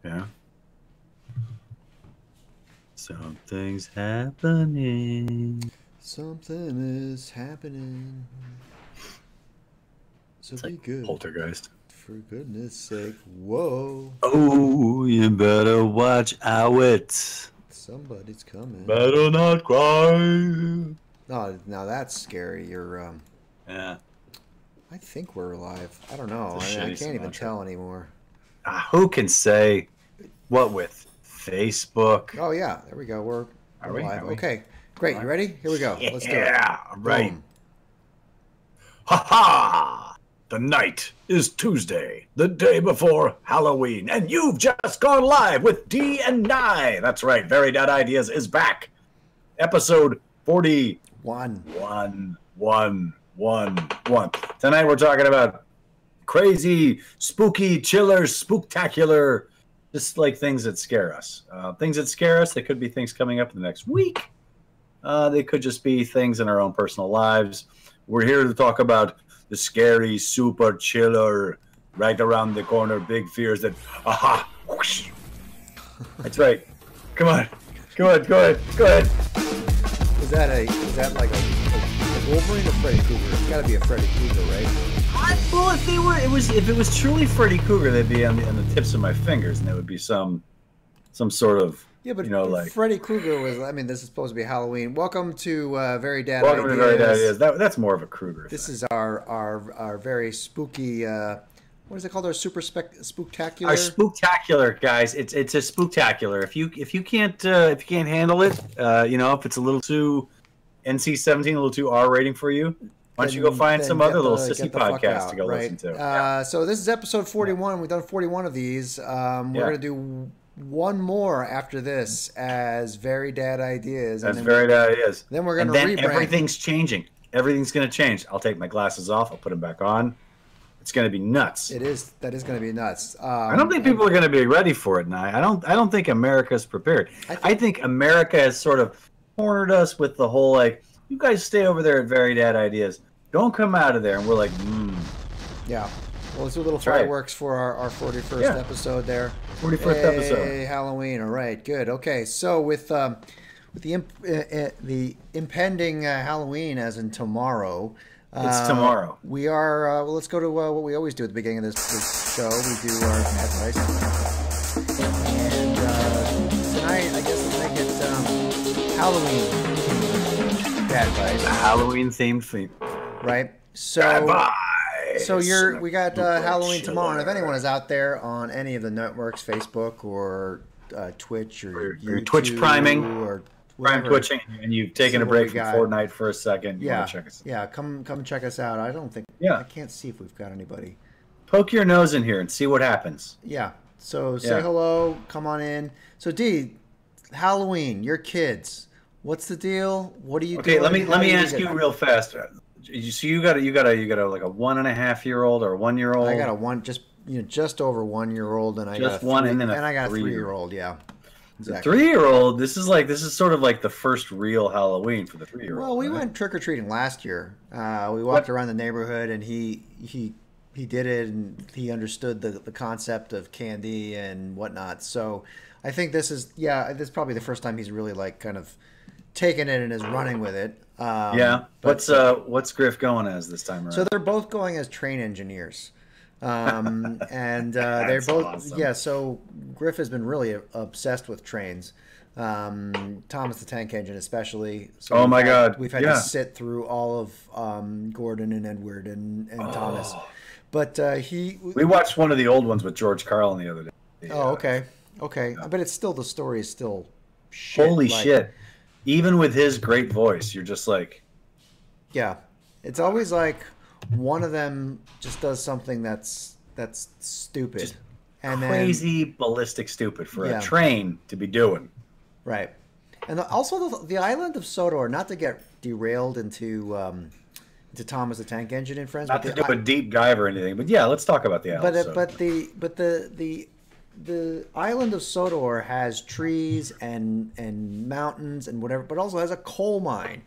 Yeah. Something's happening. Something is happening. So It's be like good. Poltergeist. For goodness sake. Whoa. Oh, you better watch out. Somebody's coming. Better not cry. Oh, now that's scary. You're, Yeah. I think we're alive. I don't know. It's a I shitty can't even Sinatra. tell anymore. Who can say what with Facebook? Oh, yeah. There we go. We're Are we? alive. Are we? Okay. Great. You ready? Here we go. Let's do it. Yeah, right. Boom. Ha ha! The night is Tuesday, the day before Halloween, and you've just gone live with D and Nye. That's right, Very Dead Ideas is back. Episode 41. Tonight we're talking about crazy, spooky, chiller, spooktacular, just like things that scare us. Things that scare us, they could be things coming up in the next week. They could just be things in our own personal lives. We're here to talk about the scary, super chiller, right around the corner, big fears that, aha, whoosh. That's right. Come on. Go ahead. Is that like a Wolverine or Freddy Krueger? It's got to be a Freddy Krueger, right? Well, if it was truly Freddy Krueger, they'd be on the tips of my fingers, and there would be some sort of, Yeah, but like Freddy Krueger was. I mean, this is supposed to be Halloween. Welcome to Very Dad welcome Ideas. to Very Dead Ideas. That's more of a Krueger. This thing. is our very spooky. What is it called? Our super spooktacular. Our spooktacular, guys. It's a spooktacular. If you can't handle it, if it's a little too NC-17, a little too R rating for you, why don't you go find some other little sissy podcast to go listen to? So this is episode 41. We've done 41 of these. We're gonna do one more after this as Very Dad Ideas. That's Very Dad Ideas. Then we're gonna rebrand. Everything's changing. Everything's gonna change. I'll take my glasses off. I'll put them back on. It's going to be nuts. It is. That is going to be nuts. I don't think people are going to be ready for it now. I don't think America's prepared. I think America has sort of cornered us with the whole, like, you guys stay over there at Very Dad Ideas. Don't come out of there. And we're like, Yeah. Well, let's do a little fireworks for our 41st episode there. 41st episode. Hey, Halloween. All right. Good. Okay. So with the impending Halloween, as in tomorrow. It's tomorrow. We are. Let's go to what we always do at the beginning of this show. We do our advice. And tonight, I guess we'll make it Halloween bad advice. A Halloween themed theme. Right. So. So we got Halloween tomorrow, and if anyone is out there on any of the networks, Facebook or Twitch or YouTube, Twitch priming or Prime twitching, and you've taken a break from Fortnite for a second. Check us out. Come check us out. I don't think. Yeah. I can't see if we've got anybody. Poke your nose in here and see what happens. Yeah. So say hello. Come on in. So D, Halloween. Your kids. What's the deal? What are you doing? Okay. Let me ask you real fast. So you got a like a 1.5-year-old or a 1-year-old. I got a just over 1-year-old, and I got a 3-year-old. Yeah. Exactly. The 3-year-old. This is sort of like the first real Halloween for the 3-year-old. Well, we went trick or treating last year. We walked around the neighborhood, and he did it, and he understood the concept of candy and whatnot. So, I think this is probably the first time he's really like kind of taken it and is running with it. What's Griff going as this time around? So they're both going as train engineers. And they're both awesome. So Griff has been really obsessed with trains, Thomas the Tank Engine especially. So we've had to sit through all of Gordon and Edward and Thomas, but we watched one of the old ones with George Carlin the other day. Okay, yeah. But the story is still shit. Holy shit. Even with his great voice, you're just like, it's always like one of them just does something that's stupid, just and crazy, ballistic, stupid for a train to be doing. Right, and also the island of Sodor. Not to get derailed into Thomas the Tank Engine and Friends. Not to do a deep dive or anything, but let's talk about the island. But the island of Sodor has trees and mountains and whatever, but also has a coal mine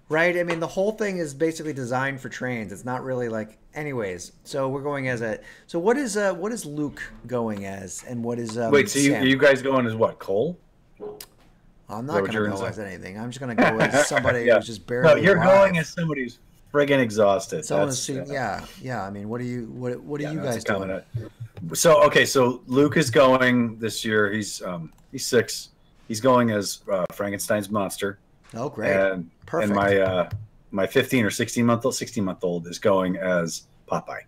Right? I mean, the whole thing is basically designed for trains. It's not really like, anyways. So we're going as a. So what is Luke going as, and what is Wait, so Sam? you guys going as what? Cole? I'm Is that not what going to you're go saying? as anything. I'm just going to go as somebody Yeah. who's just No, barely you're alive. going as somebody who's friggin' exhausted. Someone who's That's seen, yeah, yeah. I mean, what are yeah, you that's a guys doing? comment. So okay, so Luke is going this year. He's 6. He's going as Frankenstein's monster, Oh, great, and perfect. my 15 or 16-month old is going as Popeye.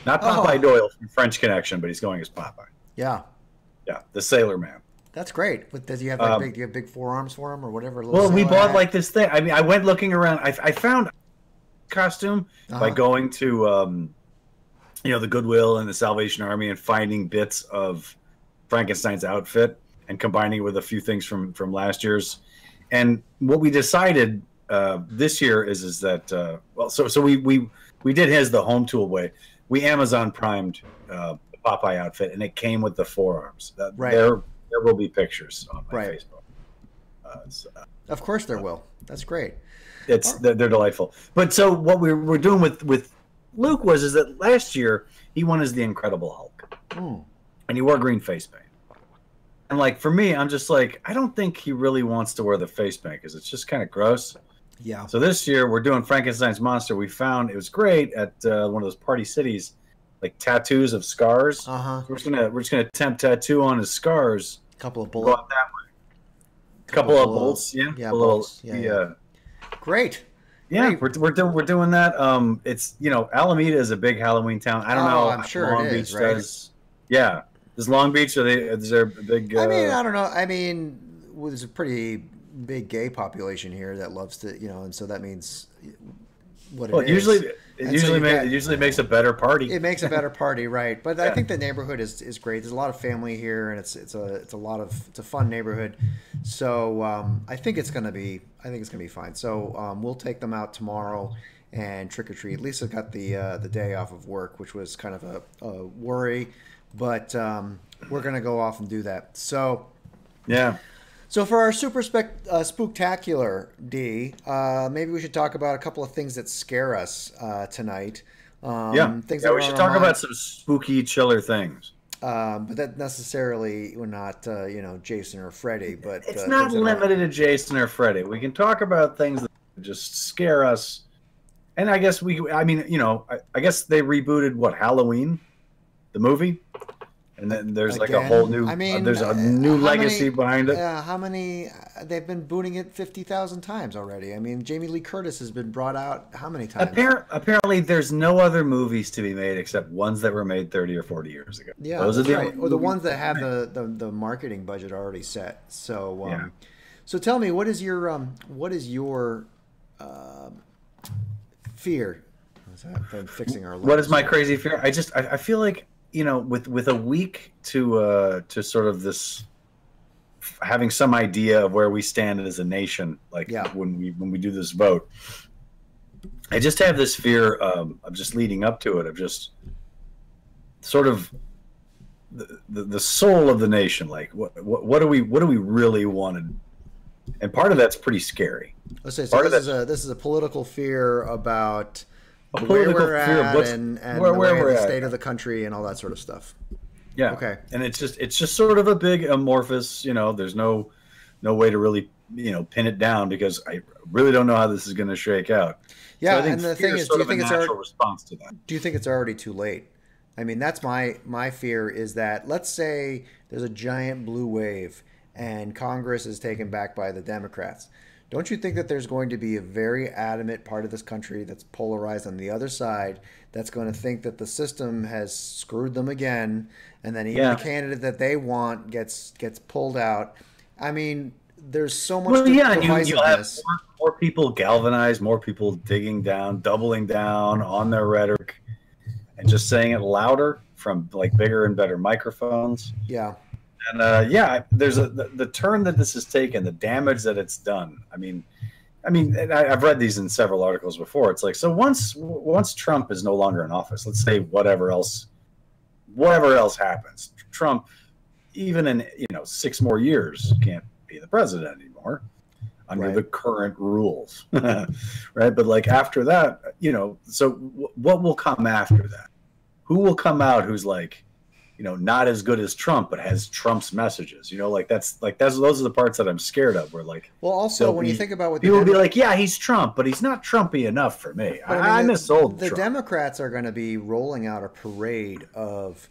Not Popeye Oh, Doyle from French Connection, but he's going as Popeye. yeah, Yeah, the Sailor Man. that's great. But does he have Um, big? Do you have big forearms for him or whatever? Little well, we sailor bought hat? like this thing. I mean, I went looking around. I found costume by Uh-huh. going to the Goodwill and the Salvation Army and finding bits of Frankenstein's outfit and combining it with a few things from last year's. And what we decided this year is that so we did his the home tool way. We Amazon primed the Popeye outfit, and it came with the forearms. Right. There will be pictures on my Right. Facebook. Of course there will. That's great. They're delightful. But so what we're doing with Luke is that last year he won as the Incredible Hulk, Mm. and he wore green face paint. And like for me, I'm just like, I don't think he really wants to wear the face paint because it's just kind of gross. Yeah. So this year we're doing Frankenstein's monster. We found it was great at one of those party cities, like tattoos of scars. Uh-huh. We're just gonna attempt tattoo on his scars. Couple of Go bullets. out that way. Couple of bolts, yeah. Yeah, A little, bolts. Yeah. Great. Yeah, Great. we're doing that. It's Alameda is a big Halloween town. I don't Oh, know. I'm sure Long it is, Beach right? does. Yeah, does Long Beach? Is there a big? I mean, I don't know. I mean, there's a pretty big gay population here that loves to, and so that means what it well, is. usually And it so usually you've got- it usually makes a better party. It makes a better party, right? But I Yeah. think the neighborhood is great. There's a lot of family here, and it's a fun neighborhood. So I think it's gonna be fine. So we'll take them out tomorrow and trick or treat. Lisa got the day off of work, which was kind of a worry, but we're gonna go off and do that. So. Yeah. So for our spooktacular, D, maybe we should talk about a couple of things that scare us tonight. Things that we are should on our talk about mind. some spooky, chiller things. But that necessarily we're not, Jason or Freddy. But It's not things that are- limited to Jason or Freddy. We can talk about things that just scare us. And I guess I guess they rebooted Halloween, the movie, and then there's like a Again? whole new. I mean, there's a new how legacy many- behind it. How many? They've been booting it 50,000 times already. I mean, Jamie Lee Curtis has been brought out how many times? Apparently, there's no other movies to be made except ones that were made 30 or 40 years ago. Yeah, those are that's the right. only Or the movies ones that have made. the marketing budget already set. So, Yeah. so tell me, what is your fear? I'm fixing our. What is my letters. crazy fear? I feel like with a week to sort of this having some idea of where we stand as a nation, like Yeah. when we do this vote, I just have this fear of just leading up to it, of just sort of the soul of the nation. Like what do we really want? And part of that's pretty scary. Let's say, so part of this is a political fear about A where political we're fear of at what's- and where the, way we're the at. state of the country and all that sort of stuff. Yeah. Okay. And it's just sort of a big amorphous, there's no way to really, pin it down because I really don't know how this is going to shake out. Yeah, So I think and the fear thing is, do sort you of think a it's natural already, response to that? do you think it's already too late? I mean, that's my fear is that, let's say there's a giant blue wave and Congress is taken back by the Democrats. Don't you think that there's going to be a very adamant part of this country that's polarized on the other side that's going to think that the system has screwed them again, and then even Yeah. the candidate that they want gets pulled out? I mean, there's so much Well, yeah, and you'll have divisiveness. more people galvanized, more people digging down, doubling down on their rhetoric, and just saying it louder from like bigger and better microphones. Yeah. And there's the turn that this has taken, the damage that it's done. I mean, and I've read these in several articles before. It's like, so once Trump is no longer in office, let's say whatever else happens, Trump, even in 6 more years, can't be the president anymore. under the current rules, right? But like after that, so what will come after that? Who will come out who's like, not as good as Trump, but has Trump's messages? Those are the parts that I'm scared of. Where like, well, also when you think about what people will be like, yeah, he's Trump, but he's not Trumpy enough for me. I miss old the Trump. Democrats are going to be rolling out a parade of,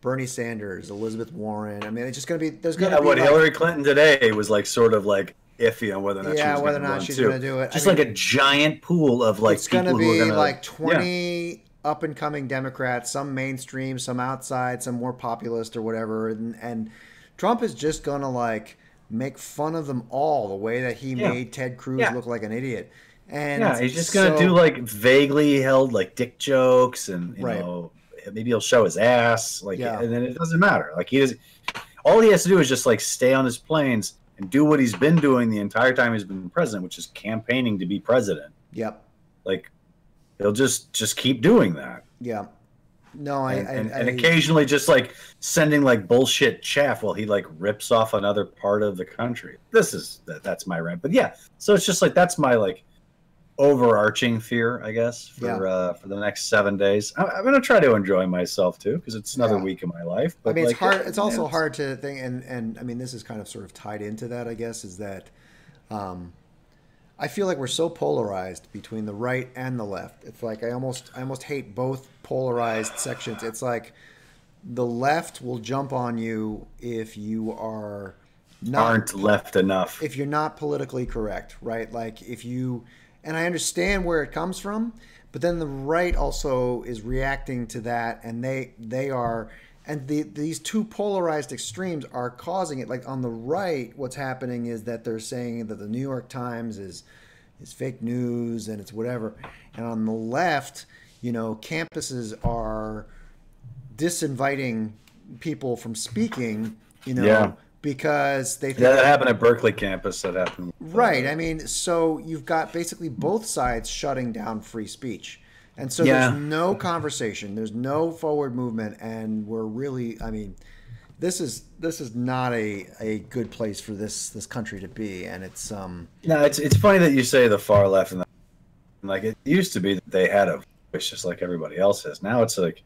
Bernie Sanders, Elizabeth Warren. I mean, it's just going to be there's going to be what Hillary Clinton today was like sort of like iffy on whether or not she's going to do it. Just like a giant pool of like it's going to be like 20. Yeah. Up and coming Democrats, some mainstream, some outside, some more populist or whatever, and Trump is just gonna like make fun of them all the way that he made Ted Cruz look like an idiot. And he's just gonna do like vaguely held like dick jokes, and maybe he'll show his ass, and then it doesn't matter. Like all he has to do is just like stay on his planes and do what he's been doing the entire time he's been president, which is campaigning to be president. Yep. Like. He'll just keep doing that. Yeah. No, and occasionally just like sending like bullshit chaff while he like rips off another part of the country. That's my rant. But yeah, so it's just like that's my like overarching fear, I guess, for the next 7 days. I'm gonna try to enjoy myself too, because it's another week of my life. But I mean, it's hard. It's also hard to think, and I mean, this is kind of sort of tied into that, I guess, is that. I feel like we're so polarized between the right and the left. It's like I almost hate both polarized sections. It's like the left will jump on you if you aren't left enough. If you're not politically correct, right? Like and I understand where it comes from, but then the right also is reacting to that, and they are. And these two polarized extremes are causing it. Like on the right, what's happening is that they're saying that the New York Times is fake news and it's whatever. And on the left, campuses are disinviting people from speaking, because they think that happened at Berkeley campus. That happened. Right. I mean, so you've got basically both sides shutting down free speech. And so there's no conversation, there's no forward movement, and we're really, I mean, this is not a good place for this country to be, and it's No, it's funny that you say the far left, and like it used to be that they had a voice just like everybody else has. Now it's like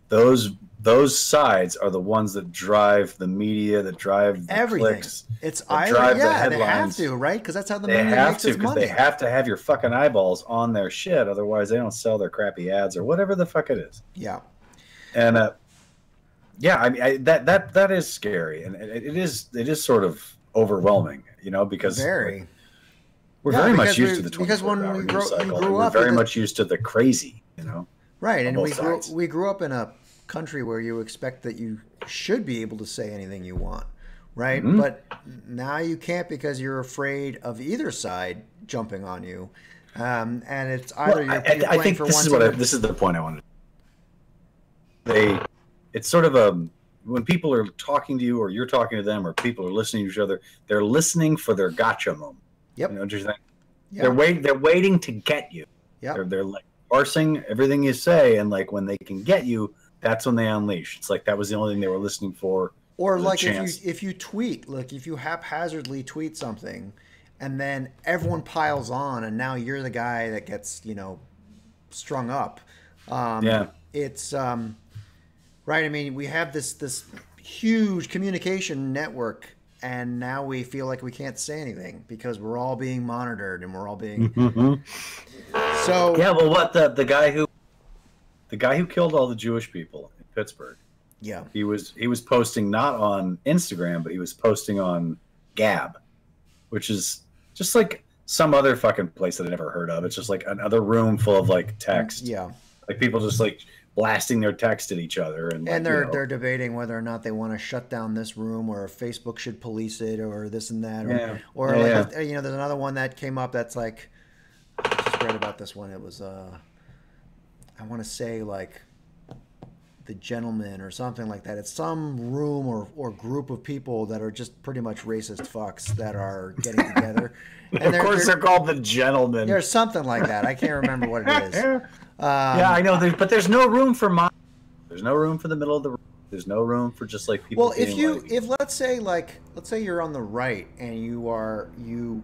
those sides are the ones that drive the media, that drive the everything. Clicks, it's either the headlines. They have to, right? Because that's how the media makes its money. They have to have your fucking eyeballs on their shit, otherwise they don't sell their crappy ads or whatever the fuck it is. Yeah. And I mean that is scary, and it is sort of overwhelming, because we're very much used to the 24-hour news cycle. We're very much used to the crazy, Right, and we grew up in a country where you expect that you should be able to say anything you want, right? Mm-hmm. But now you can't because you're afraid of either side jumping on you, and it's either you're playing for one. This is the point I wanted. It's sort of when people are talking to you, or you're talking to them, or people are listening to each other, they're listening for their gotcha moment. Yep. You know what you're saying? Yep. They're waiting to get you. Yep. They're like parsing everything you say, and like when they can get you, that's when they unleash. It's like that was the only thing they were listening for. Or like if you tweet, like if you haphazardly tweet something, and then everyone piles on, and now you're the guy that gets strung up. It's right. I mean, we have this huge communication network, and now we feel like we can't say anything because we're all being monitored and we're all being. So yeah, well, what the guy who killed all the Jewish people in Pittsburgh? Yeah, he was posting not on Instagram, but he was posting on Gab, which is just like some other fucking place that I never heard of. It's just like another room full of like text. Yeah, like people just like blasting their text at each other, and they're debating whether or not they want to shut down this room, or if Facebook should police it, or this and that, there's another one that came up that's like, I just read about this one. It was I want to say like The Gentleman or something like that. It's some room or group of people that are just pretty much racist fucks that are getting together. And of course they're called The Gentleman. There's something like that. I can't remember what it is. I know, but there's no room for there's no room for the middle of the room. There's no room for just like people. Well, if let's say you're on the right and you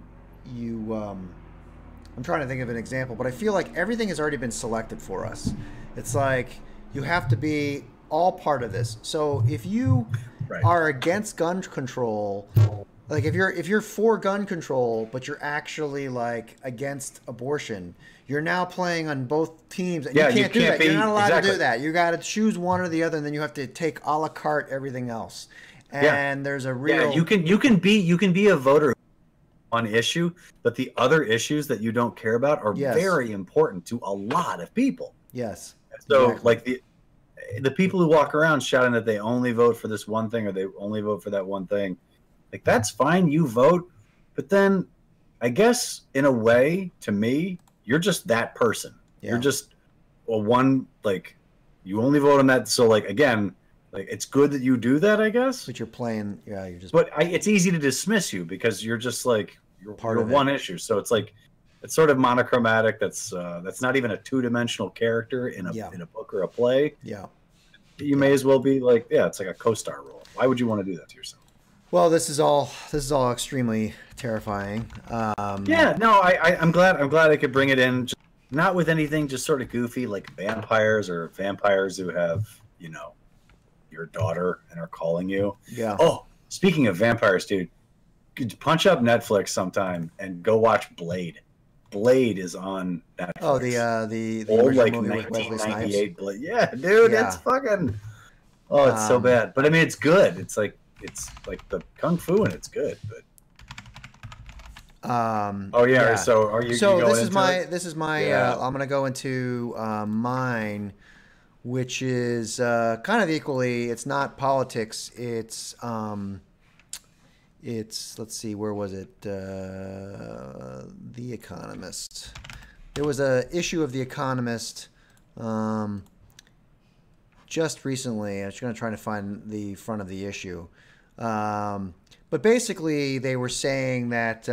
I'm trying to think of an example, but I feel like everything has already been selected for us. It's like you have to be all part of this. So if you Right. are against gun control, like if you're for gun control, but you're actually like against abortion, you're now playing on both teams, and Yeah, you you can't do can't that. You're be not allowed exactly. to do that. You got to choose one or the other, and then you have to take a la carte everything else. Yeah, And there's a yeah. real You can be a voter on issue, but the other issues that you don't care about are yes, very important to a lot of people. yes, So, exactly. like the people who walk around shouting that they only vote for this one thing or they only vote for that one thing, like that's fine. You vote, but then I guess in a way, to me, you're just that person. You're Yeah, just a one like you only vote on that. So like again, like it's good that you do that, I guess. but you're playing. Yeah, you're just But it's easy to dismiss you because you're just like part you're of it. one issue. So it's like it's sort of monochromatic. That's not even a two-dimensional character Yeah, in a book or a play. yeah, You may yeah. as well be like, yeah, it's like a co-star role. Why would you want to do that to yourself? Well, this is all extremely terrifying. Yeah, no, I'm glad I could bring it in. Just not with anything just sort of goofy like vampires or vampires who have, you know, your daughter and are calling you. Yeah. Oh, speaking of vampires, dude, punch up Netflix sometime and go watch Blade. Blade is on Oh, Netflix. the Old original like movie with Wesley Snipes. 1998 Blade. Yeah, dude, it's Yeah. fucking oh, it's so Um, bad. But I mean, it's good. It's like the kung fu and it's good. But oh yeah, yeah. so are you So going into it? this is my Yeah. I'm gonna go into mine, which is kind of equally. It's not politics. It's let's see, where was it? The Economist. There was a issue of The Economist um, just recently. I was going to try to find the front of the issue. But basically, they were saying that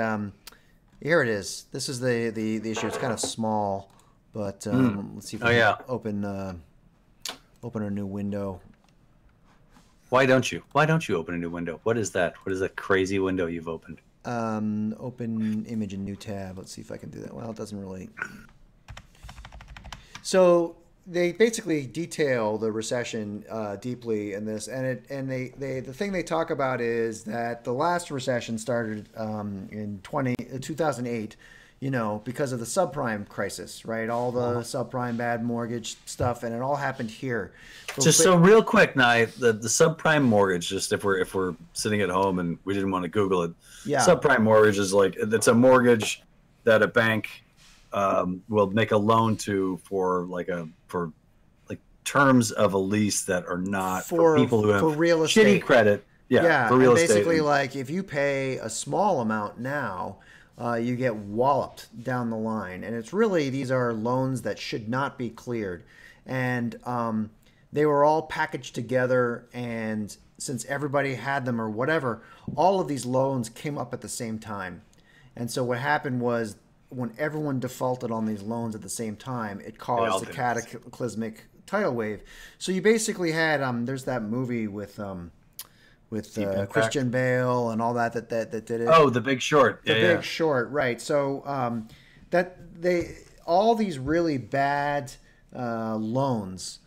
here it is. This is the issue. It's kind of small, but let's see if we Oh can yeah. open a new window. Why don't you? Why don't you open a new window? What is that? What is that crazy window you've opened? Open image in new tab. Let's see if I can do that. Well, it doesn't really. So they basically detail the recession deeply in this, the thing they talk about is that the last recession started in 2008, you know, because of the subprime crisis, right? All the subprime bad mortgage stuff, and it all happened here. Just so real quick, Nye, the subprime mortgage. Just if we're sitting at home and we didn't want to Google it, Yeah. subprime mortgage is like it's a mortgage that a bank will make a loan to for terms of a lease that are not for people who have for real shitty estate credit. Yeah, for real and estate. basically, like if you pay a small amount now, you get walloped down the line, and it's really these are loans that should not be cleared, and they were all packaged together, and since everybody had them or whatever, all of these loans came up at the same time, and so what happened was when everyone defaulted on these loans at the same time, it caused a cataclysmic tidal wave. So you basically had there's that movie with Christian Bale and all that did it. Oh, The Big Short. The Big Short, right? So that they all these really bad loans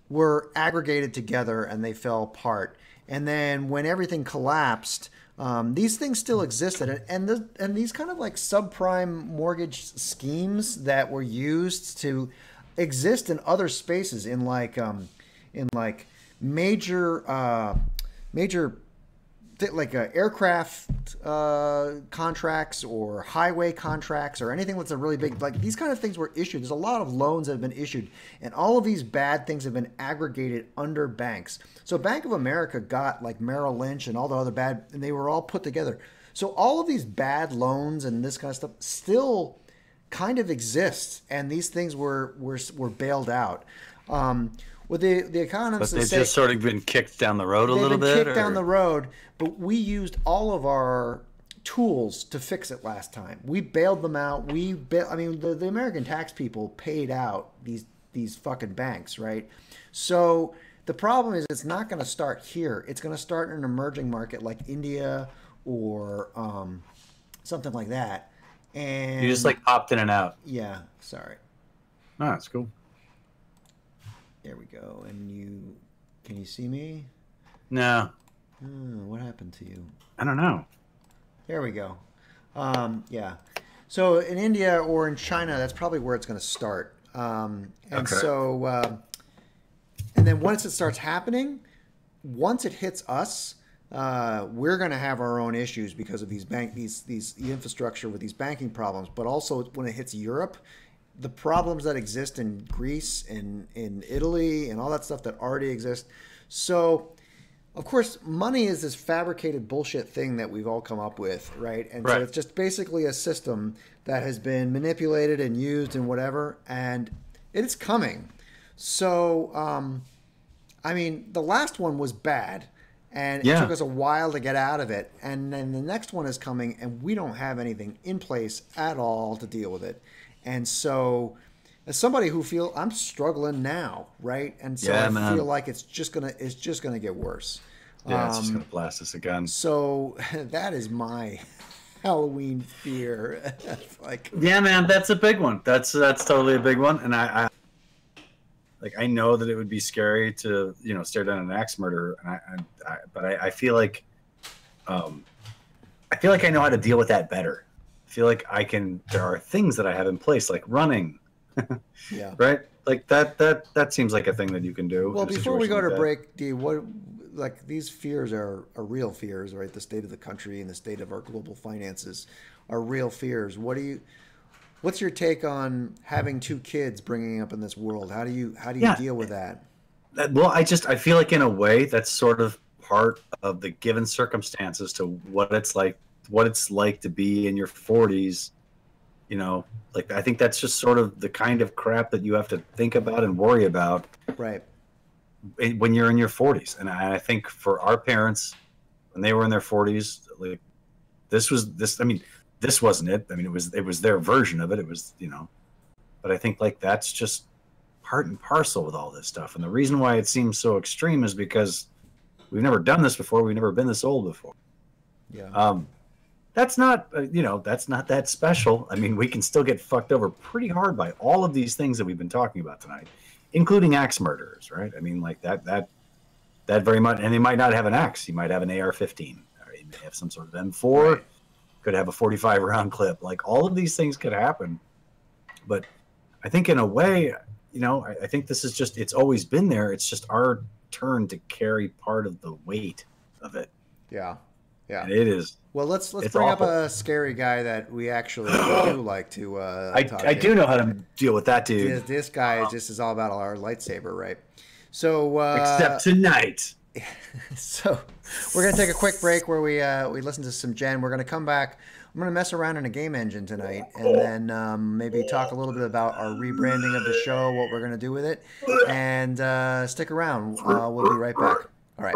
were aggregated together and they fell apart. And then when everything collapsed, these things still existed, and these kind of like subprime mortgage schemes that were used to exist in other spaces in like major like aircraft contracts or highway contracts or anything that's a really big, like these kind of things were issued. There's a lot of loans that have been issued, and all of these bad things have been aggregated under banks. So Bank of America got like Merrill Lynch and all the other bad, and they were all put together. So all of these bad loans and this kind of stuff still kind of exists, and these things were bailed out. With the economists, but they've just sort of been kicked down the road a little bit. They've been kicked down the road, but we used all of our tools to fix it last time. We bailed them out. The American tax people paid out these fucking banks, right? So the problem is it's not going to start here. It's going to start in an emerging market like India or something like that. And You just like popped in and out. yeah, sorry. Oh, that's cool. There we go. And can you see me? No, What happened to you? I don't know. There we go. Yeah. So in India or in China, that's probably where it's going to start. And Okay. so, and then once it starts happening, once it hits us, we're going to have our own issues because of these infrastructure with these banking problems. But also when it hits Europe, the problems that exist in Greece and in Italy and all that stuff that already exist. So, of course, money is this fabricated bullshit thing that we've all come up with, right? And so it's just basically a system that has been manipulated and used and whatever, and it's coming. So, I mean, the last one was bad, and it took us a while to get out of it. And then the next one is coming, and we don't have anything in place at all to deal with it. And so, as somebody who feel I'm struggling now, right? And so I feel like it's just gonna get worse. Yeah, it's just gonna blast us again. So that is my Halloween fear. Like, yeah, man, that's a big one. That's totally a big one. And I know that it would be scary to stare down an axe murderer, but I feel like I know how to deal with that better. I feel like there are things that I have in place, like running. yeah. Right? Like that seems like a thing that you can do. Well, before we go to break, D, these fears are real fears, right? The state of the country and the state of our global finances are real fears. What's your take on having 2 kids bringing up in this world? How do you deal with that? Well, I feel like in a way that's sort of part of the given circumstances to what it's like to be in your 40s. Like I think that's just sort of the kind of crap that you have to think about and worry about, right? When you're in your 40s, and I think for our parents, when they were in their 40s, like this wasn't it. I mean, it was their version of it. It was but I think like that's just part and parcel with all this stuff. And the reason why it seems so extreme is because we've never done this before. We've never been this old before. Yeah. That's not, that's not that special. I mean, we can still get fucked over pretty hard by all of these things that we've been talking about tonight, including axe murderers, right? I mean, like that very much, and they might not have an axe. You might have an AR-15, or you may have some sort of M4, right. Could have a 45 round clip. Like all of these things could happen. But I think in a way, I think this is just, it's always been there. It's just our turn to carry part of the weight of it. Yeah. Yeah. And it is. Well, let's bring up a scary guy that we actually do like to I do know how to deal with that dude. This guy is all about our lightsaber, right? So except tonight. So we're gonna take a quick break where we listen to some Jen. We're gonna come back. I'm gonna mess around in a game engine tonight, and then maybe talk a little bit about our rebranding of the show, what we're gonna do with it, and stick around. We'll be right back. All right.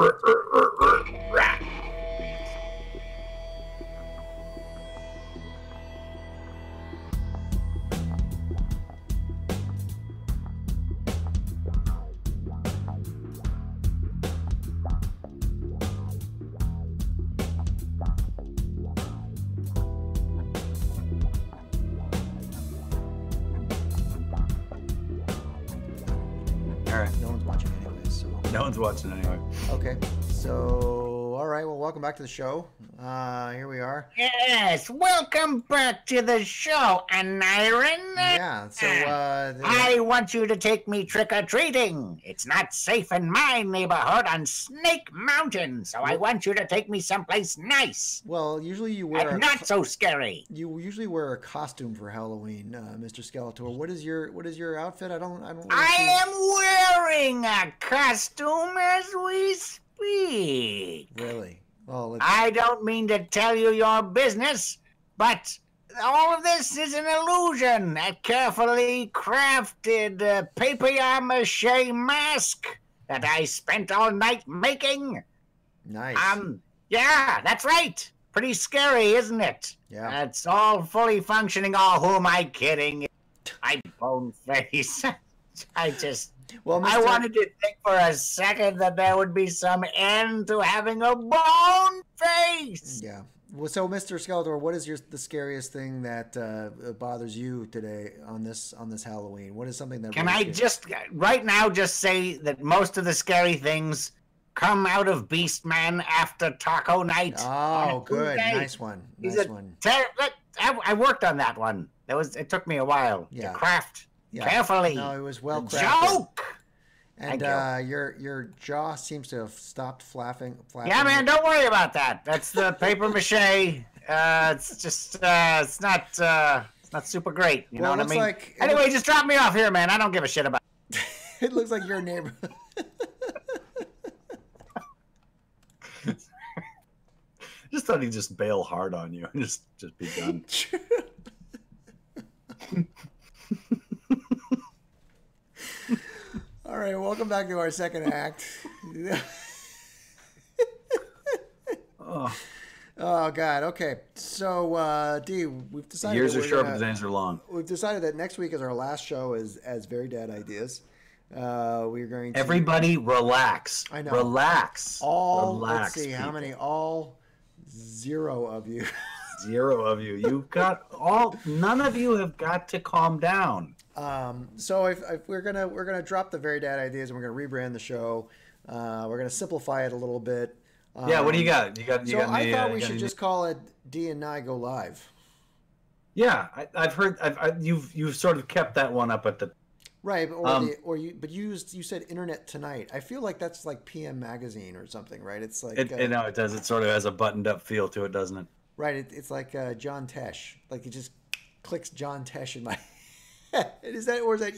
No one's watching anyway. Okay. So, all right. Well, welcome back to the show. Here we are. Yes, welcome back to the show, Aniron. Yeah. So, I want you to take me trick-or-treating. It's not safe in my neighborhood on Snake Mountain, so I want you to take me someplace nice. Well, usually you wear not so scary. You usually wear a costume for Halloween, Mr. Skeletor. What is your outfit? I don't. Really I am wearing a costume as we speak. Really? Well, I don't mean to tell you your business, but all of this is an illusion. A carefully crafted papier-mâché mask that I spent all night making. Nice. Yeah, that's right. Pretty scary, isn't it? Yeah. It's all fully functioning. Oh, who am I kidding? I bone face. Well, I wanted to think for a second that there would be some end to having a bone face. Yeah. Well, so, Mr. Skeletor, what is the scariest thing that bothers you today on this Halloween? What is something that Can really I scares- just right now just say that most of the scary things come out of Beastman after Taco Night? on Oh, a good, Tuesday. nice one, He's nice a one. I worked on that one. It took me a while Yeah. to craft Yeah. carefully. No, it was well The crafted. joke. And Thank your jaw seems to have stopped flapping. Yeah, man, don't worry about that. That's the paper mache. It's just it's not super great. You Well, know it what I looks mean? like- Anyway, just drop me off here, man. I don't give a shit about. It looks like your neighbor. Just thought he'd just bail hard on you and just be done. All right, welcome back to our second act. Oh, Oh God. Okay. So, D, we've decided years that are we're short, gonna- but the days are long. We've decided that next week is our last show as Very Dad Ideas. We're going to Everybody, relax. I know. Relax. let's Relax. see how people. many. All 0 of you. 0 of you. You've got none of you have got to calm down. So if we're gonna drop the Very Dad Ideas and we're gonna rebrand the show, we're gonna simplify it a little bit. Yeah, what do you got? You got. So got I any, thought you we got should any- just call it D and I Go Live. Yeah, I've heard. You've sort of kept that one up at the. Right, but you said Internet Tonight. I feel like that's like PM Magazine or something, right? It's like It does. It sort of has a buttoned up feel to it, doesn't it? right. It's like John Tesh. Like it just clicks John Tesh in my head. Is that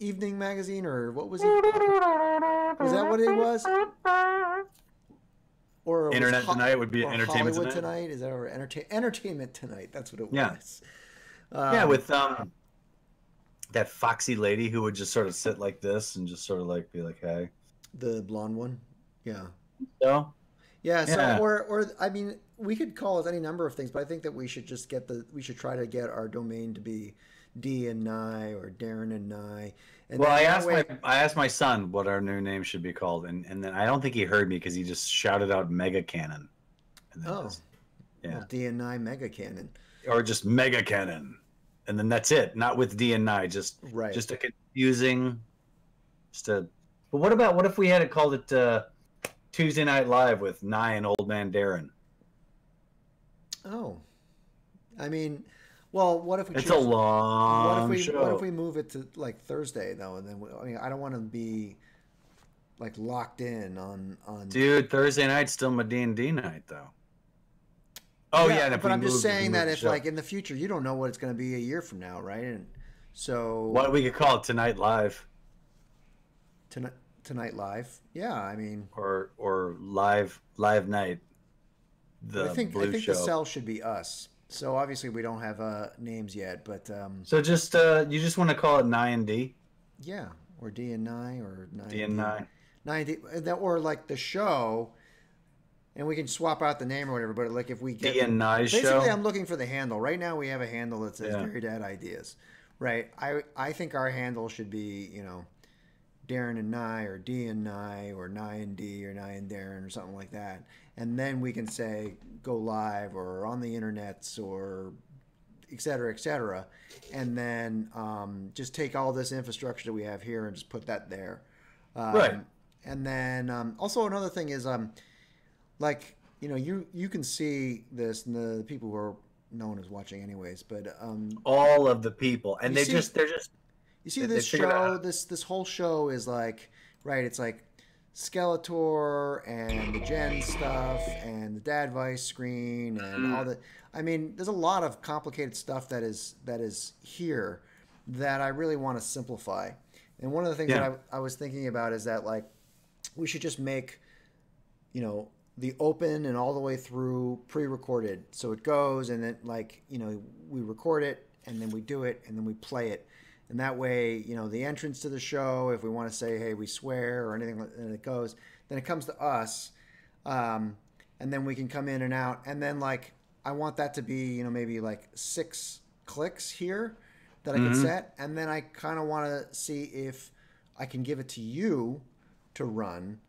Evening Magazine or what was it? Was that what it was? Or it was Internet Tonight would be or Entertainment Hollywood Tonight. Tonight. Is that or Entertainment Tonight? That's what it Yeah. was. Yeah, with that foxy lady who would just sort of sit like this and just sort of like be like, "Hey." The blonde one. Yeah. So. Yeah, so Yeah. or I mean, we could call it any number of things, but I think that we should just we should try to get our domain to be D and Nye or Darren and Nye. And Well, then I asked my son what our new name should be called, and then I don't think he heard me because he just shouted out Mega Cannon. And then well, D and Nye Mega Cannon. or just Mega Cannon, and then that's it. Not with D and Nye, just Right. just a confusing. But what if we had it called it Tuesday Night Live with Nye and Old Man Darren? Oh, I mean, well, what if we? It's a long show. What if we move it to like Thursday though, and then I mean, I don't want to be like locked in on. Dude, Thursday night's still my D&D night though. Oh yeah, and if but we I'm just moved- saying we that moved the if show. like in the future you don't know what it's going to be a year from now, right? And so What we could call it Tonight Live tonight live, yeah. I mean, or live night. I think show. the cell should be us. So obviously we don't have names yet, but So just you just want to call it Nye and D? yeah, or D and Nye or Nye D and Nye. 90 or like the show, and we can swap out the name or whatever. But like if we get D and Nye basically, show. I'm looking for the handle right now. We have a handle that says Yeah. Very Dad Ideas, right? I think our handle should be Darren and Nye or D and Nye or Nye and D or Nye and Darren or something like that, and then we can say go live or on the internets or et cetera, and then just take all this infrastructure that we have here and just put that there. Right. And then also another thing is like you can see this, and the people who are no one is watching anyways, but All of the people, and You they're see- just you see They this figured show, out- this whole show is like, right, it's like Skeletor and the Gen stuff and the Dad Vice screen and all the. I mean, there's a lot of complicated stuff that is here that I really want to simplify. And one of the things Yeah. that I was thinking about is that like we should just make, the open and all the way through pre-recorded. So it goes and then like, we record it and then we do it and then we play it. And that way, the entrance to the show, if we want to say, hey, we swear or anything, and it goes, then it comes to us. And then we can come in and out. And then like, I want that to be, maybe like 6 clicks here that I can set. And then I kind of want to see if I can give it to you to run.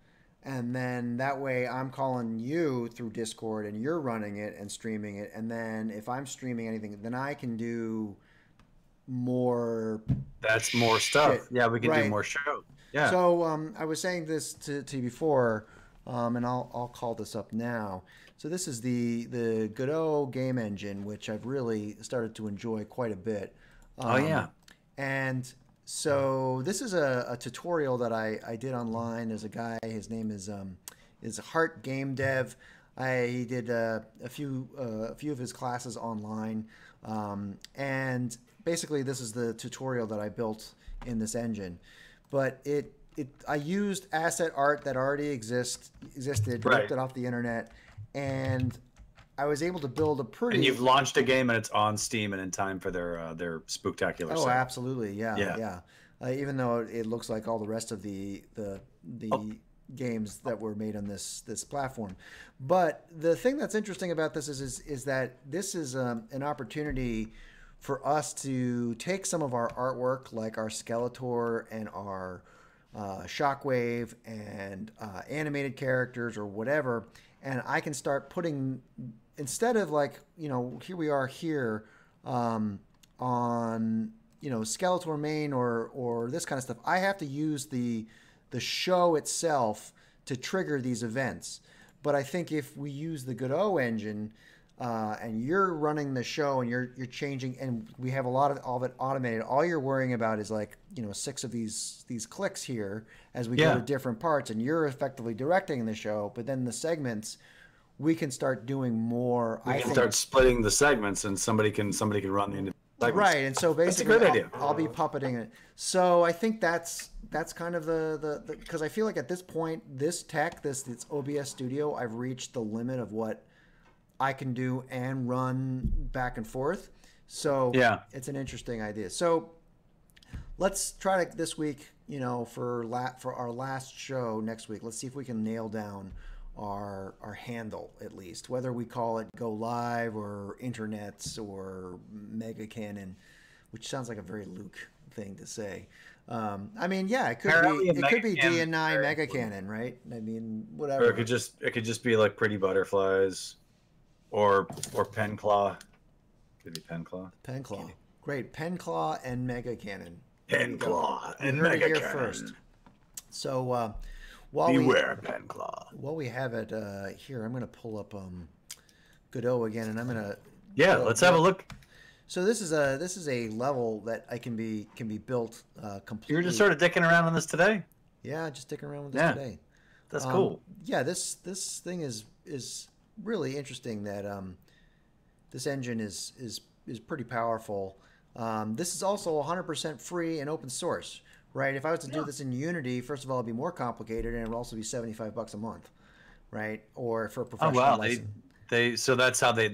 and then that way I'm calling you through Discord and you're running it and streaming it, and then if I'm streaming anything, then I can do more. That's more stuff. Shit. Yeah, we can do Right. more shows. Yeah. So I was saying this to you before, and I'll call this up now. So this is the Godot game engine, which I've really started to enjoy quite a bit. Oh yeah. And so this is a tutorial that I did online. There's a guy. His name is Heart Game Dev. I did a few of his classes online, and basically this is the tutorial that I built in this engine. But I used asset art that already existed, Right. ripped it off the internet, and I was able to build a pretty. And you've launched a game and it's on Steam and in time for their spooktacular. Oh, sale. absolutely, yeah. Even though it looks like all the rest of the games that were made on this platform, but the thing that's interesting about this is that this is an opportunity for us to take some of our artwork, like our Skeletor and our Shockwave and animated characters or whatever, and I can start putting, instead of like, here we are here on, Skeletor main or this kind of stuff. I have to use the show itself to trigger these events. But I think if we use the Godot engine, and you're running the show and you're changing, and we have a lot of it automated, all you're worrying about is like 6 of these clicks here as we go to different parts, and you're effectively directing the show. But then the segments, we can start doing more. We can start splitting the segments, and somebody can run the individual segments. Right, and so basically That's a great idea. I'll be puppeting it. So I think that's kind of the because I feel like at this point, this OBS Studio, I've reached the limit of what I can do and run back and forth. So yeah, it's an interesting idea. So let's try to this week, for our last show next week, let's see if we can nail down our handle, at least, whether we call it Go Live or Internets or Mega Cannon, which sounds like a very Luke thing to say. I mean, yeah, it could be D&I Mega Cannon, right? I mean, whatever. Or it could just be like Pretty Butterflies. Or Penclaw. Could be Penclaw. Penclaw. Great. Penclaw and Mega Cannon. Penclaw and Mega Mega Cannon. First. So while Penclaw. While we have it here, I'm going to pull up Godot again, and I'm going to. Yeah, let's have a look. So this is a level that can be built completely. You were just sort of dicking around on this today? Yeah, just dicking around with this today. That's cool. Yeah, this thing is really interesting. That this engine is pretty powerful. This is also 100% free and open source, right? If I was to do this in Unity, first of all, it'd be more complicated, and it would also be $75 a month, right? Or for a professional license. So that's how they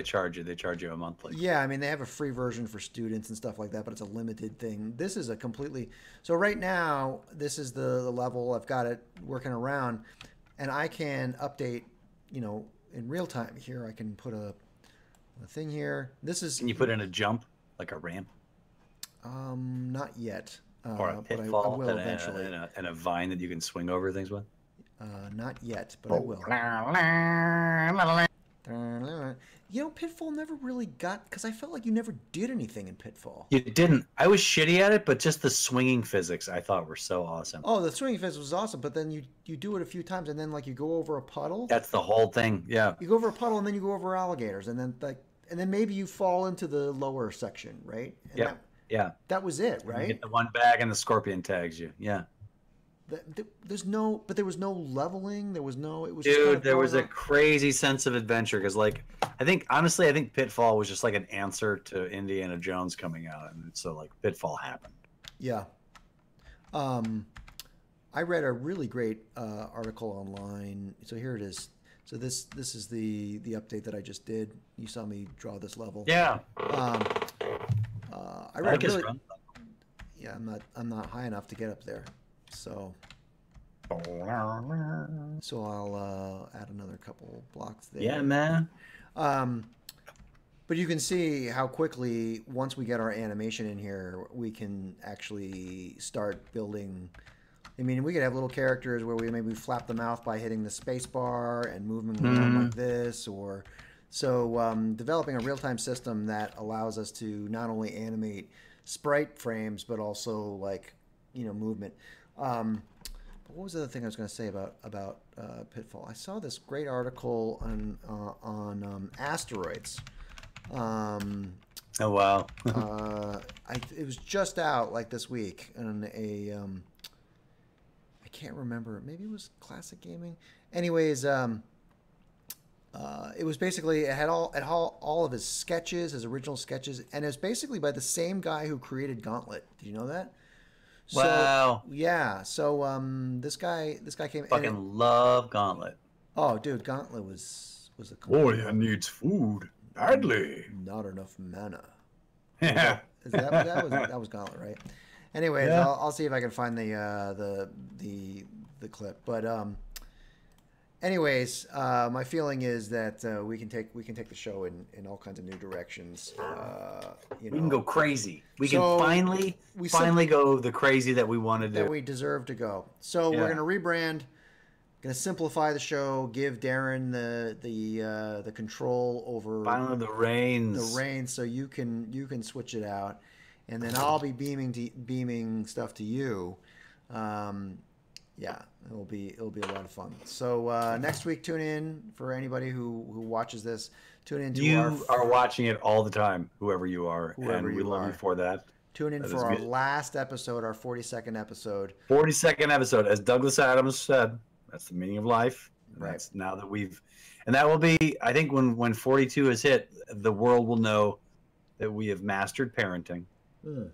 charge you. They charge you a monthly. Yeah, I mean, they have a free version for students and stuff like that, but it's a limited thing. This is a completely. So right now, this is the level. I've got it working around, and I can update. In real time here, I can put a thing here. This is. Can you put in a jump, like a ramp? Not yet. Or a pitfall, but I will eventually. And a vine that you can swing over things with? Not yet, but I will. Pitfall never really got, because I felt like you never did anything in Pitfall. You didn't. I was shitty at it, but just the swinging physics I thought were so awesome. Oh, the swinging physics was awesome, but then you do it a few times, and then like you go over a puddle. That's the whole thing. Yeah. You go over a puddle, and then you go over alligators, and then maybe you fall into the lower section, right? And yeah. That was it, right? You get the one bag, and the scorpion tags you. Yeah. There was no leveling. There was no. It was. Dude, there was a crazy sense of adventure because, like, I think Pitfall was just like an answer to Indiana Jones coming out, and so like Pitfall happened. Yeah. I read a really great article online. So here it is. So this is the update that I just did. You saw me draw this level. Yeah. I read really. Yeah, I'm not high enough to get up there. So I'll add another couple blocks there. Yeah, man. But you can see how quickly, once we get our animation in here, we can actually start building, I mean, we could have little characters where we maybe flap the mouth by hitting the space bar and moving around like this, or so developing a real-time system that allows us to not only animate sprite frames but also like movement. But what was the other thing I was going to say about Pitfall? I saw this great article on asteroids. Oh wow! It was just out like this week on a I can't remember. Maybe it was Classic Gaming. Anyways, it was basically it had all of his sketches, his original sketches, and it was basically by the same guy who created Gauntlet. Did you know that? Wow. So, yeah. So this guy came. Fucking love Gauntlet. Oh, dude, Gauntlet was a. Warrior needs food badly. Not enough mana. Yeah. That was Gauntlet, right? Anyways, Yeah. I'll see if I can find the clip. But anyways, my feeling is that we can take the show in all kinds of new directions. We can go crazy. We can So, finally go the crazy that we want to do. that we deserve to go. So we're gonna rebrand. Gonna simplify the show. Give Darren the control over Finally, the reins. so you can switch it out, and then I'll be beaming stuff to you. Yeah, it'll be a lot of fun. So next week, tune in for anybody who watches this. Tune in to You are watching it all the time, whoever you are, and we love are. you for that. Tune in That for is our good. last episode, our 42nd episode. 42nd episode, as Douglas Adams said, that's the meaning of life. And Right. That's now that and that will be, I think, when 42 is hit, the world will know that we have mastered parenting. We're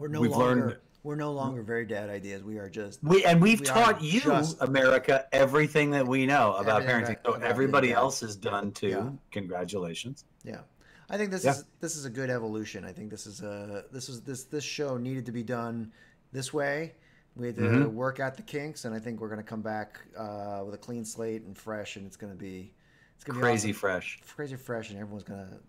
no We've longer learned- we're no longer very dad ideas. We are just We've we taught are you, just- America, everything that we know about Everything parenting. So about everybody being else is done too. Yeah. Congratulations. Yeah, I think this is a good evolution. I think this show needed to be done this way. We had to work out the kinks, and I think we're going to come back with a clean slate and fresh, and it's going to be Crazy awesome. fresh. Crazy fresh, and everyone's going to.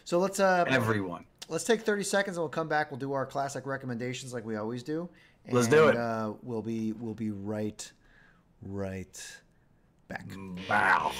So Everyone. let's take 30 seconds, and we'll come back. We'll do our classic recommendations like we always do. And, Let's do it. We'll be right back. Wow.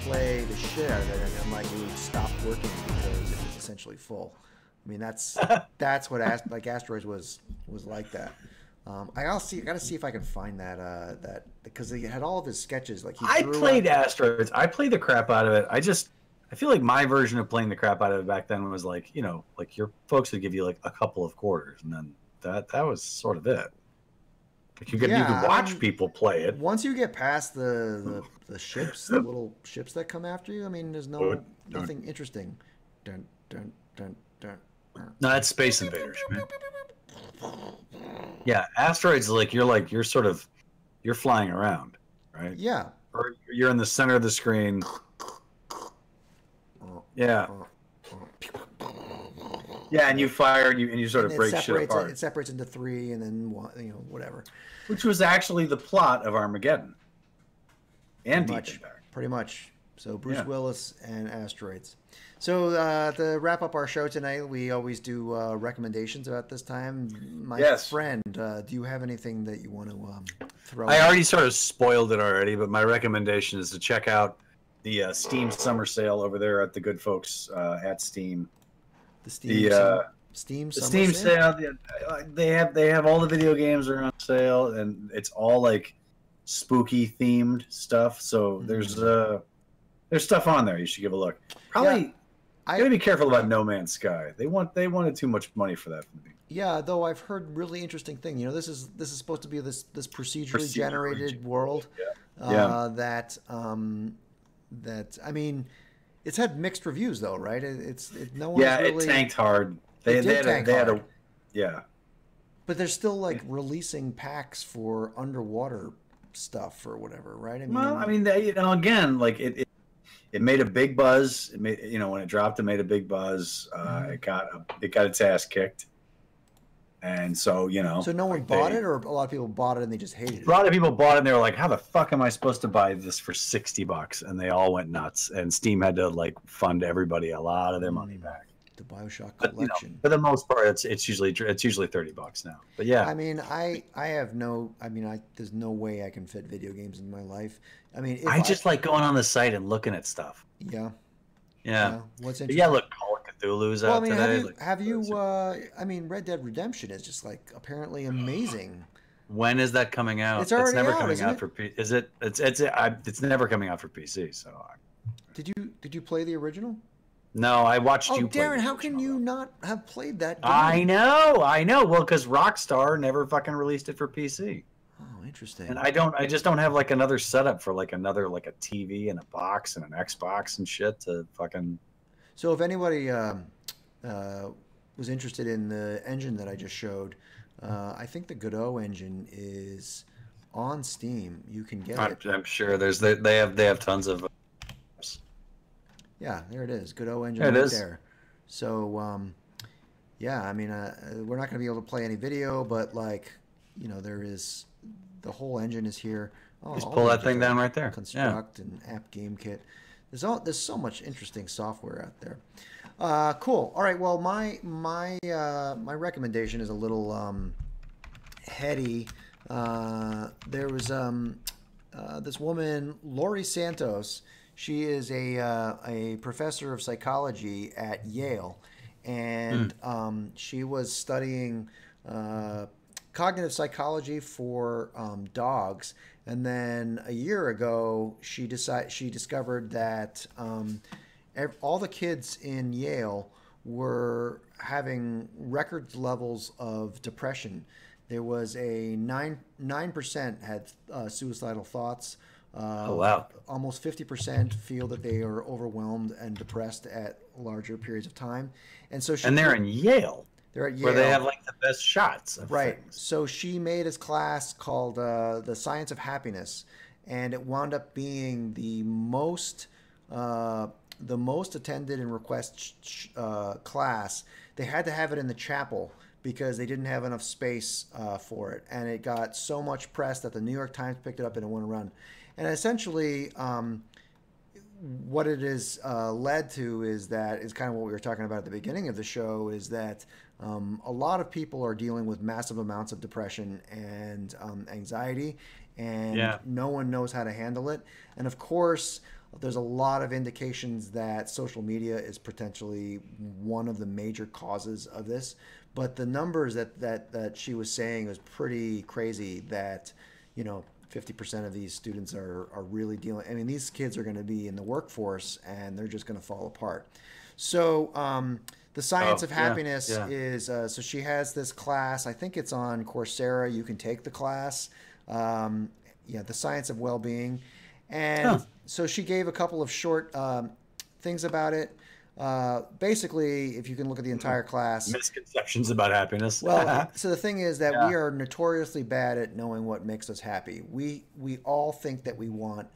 Play the shit out of it, and then like it would stop working because it was essentially full. I mean, that's what Asteroids was like that. I gotta see if I can find that because he had all of his sketches. Like I played Asteroids. I played the crap out of it. I feel like my version of playing the crap out of it back then was like, like your folks would give you like a couple of quarters, and then that was sort of it. Like you could watch people play it. Once you get past the ships, the little ships that come after you, I mean, there's nothing interesting. Dun, dun, dun, dun. No, that's Space Invaders, man. Yeah, Asteroids you're flying around, right? Yeah. Or you're in the center of the screen. Yeah. Yeah, and you fire and you sort of break shit apart. It separates into three, and then whatever. Which was actually the plot of Armageddon. And Deep Impact. Pretty much. So Bruce Willis and Asteroids. So to wrap up our show tonight, we always do recommendations about this time. My friend, do you have anything that you want to throw. I already sort of spoiled it already, but my recommendation is to check out the Steam summer sale over there at the good folks at Steam. The Steam Steam sale. They have all the video games are on sale, and it's all like spooky themed stuff. So there's stuff on there. You should give a look. Probably, I gotta be careful about No Man's Sky. They wanted too much money for that. Yeah, though I've heard really interesting thing. You know, this is supposed to be this procedurally generated world. That I mean, it's had mixed reviews though, right? No one's really, it tanked hard. They had a But they're still like releasing packs for underwater stuff or whatever, right? I mean, again, like it made a big buzz. It made, when it dropped, it made a big buzz. It got its ass kicked, and so So no one bought it, or a lot of people bought it and they just hated it. A lot of people bought it and they were like, "How the fuck am I supposed to buy this for $60?" And they all went nuts. And Steam had to like fund everybody a lot of their money back. The BioShock collection. For the most part, it's usually $30 now. But yeah, I mean, there's no way I can fit video games in my life. I mean, I just like going on the site and looking at stuff. Yeah. What's interesting? Yeah, look, Call of Cthulhu's out today. Have you? I mean, Red Dead Redemption is just like apparently amazing. When is that coming out? It's already never out, coming isn't out it? for PC. Is it? It's never coming out for PC. So. Did you play the original? No, I watched you play. Darren, how can you not have played that game? I know. Well, because Rockstar never fucking released it for PC. Oh, interesting. And I just don't have like another setup for like a TV and a box and an Xbox and shit to fucking. So if anybody was interested in the engine that I just showed, I think the Godot engine is on Steam. You can get it. I'm sure they have tons of. Yeah, there it is. Godot engine there. So, yeah, I mean, we're not going to be able to play any video, but like, there is the whole engine is here. Just pull that thing down right there. Construct and App Game Kit. There's so much interesting software out there. Cool. All right. Well, my recommendation is a little heady. There was this woman, Laurie Santos. She is a professor of psychology at Yale, and she was studying cognitive psychology for dogs. And then a year ago, she discovered that all the kids in Yale were having record levels of depression. There was a 9% had suicidal thoughts. Oh, wow. Almost 50% feel that they are overwhelmed and depressed at larger periods of time. And so they're in Yale. They're at Yale. Where they have like the best shots of right. things. So she made a class called The Science of Happiness, and it wound up being the most attended and requested class. They had to have it in the chapel because they didn't have enough space for it. And it got so much press that the New York Times picked it up in a one run. And essentially, what it is led to is kind of what we were talking about at the beginning of the show, is that a lot of people are dealing with massive amounts of depression and anxiety, and no one knows how to handle it. And of course, there's a lot of indications that social media is potentially one of the major causes of this. But the numbers that she was saying was pretty crazy, that 50% of these students are really dealing. I mean, these kids are going to be in the workforce and they're just going to fall apart. So the Science of Happiness is, so she has this class. I think it's on Coursera. You can take the class. The Science of Well-Being. And so she gave a couple of short things about it. Basically, if you can look at the entire class, misconceptions about happiness. Well, so the thing is that we are notoriously bad at knowing what makes us happy. We all think that we want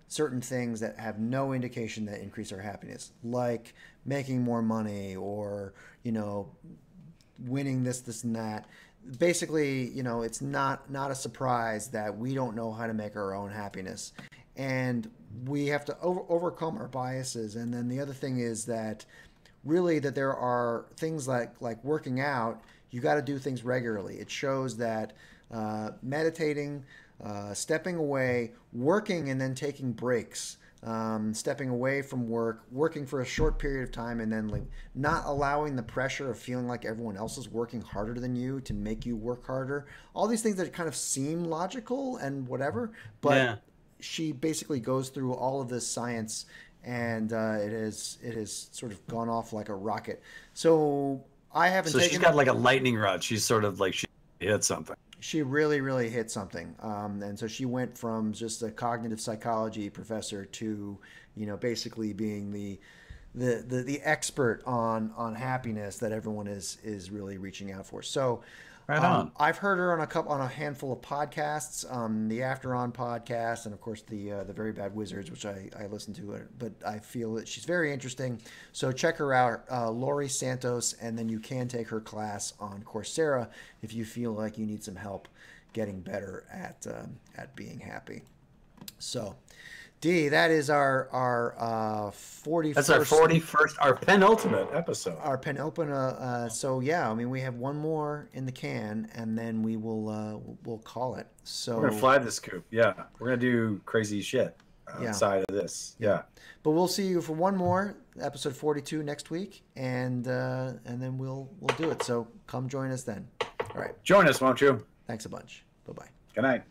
certain things that have no indication that increase our happiness, like making more money or winning this and that. Basically, it's not a surprise that we don't know how to make our own happiness. And we have to overcome our biases. And then the other thing is that really that there are things like working out. You got to do things regularly. It shows that meditating, stepping away, working, and then taking breaks. Stepping away from work, working for a short period of time, and then like not allowing the pressure of feeling like everyone else is working harder than you to make you work harder. All these things that kind of seem logical and whatever, but she basically goes through all of this science, and it has sort of gone off like a rocket. So I haven't. So she's got like a lightning rod. She's sort of like she hit something. She really, really hit something. And so she went from just a cognitive psychology professor to, basically being the expert on happiness that everyone is really reaching out for. So right on. I've heard her on a handful of podcasts, the After On podcast, and of course the Very Bad Wizards, which I listen to. But I feel that she's very interesting. So check her out, Lori Santos, and then you can take her class on Coursera if you feel like you need some help getting better at being happy. So, D, that is our 41st. That's our 41st, our penultimate episode. Our penultimate. So yeah, I mean, we have one more in the can, and then we'll call it. So we're gonna fly this coop. Yeah, we're gonna do crazy shit outside of this. Yeah. But we'll see you for one more episode 42 next week, and then we'll do it. So come join us then. All right. Join us, won't you? Thanks a bunch. Bye bye. Good night.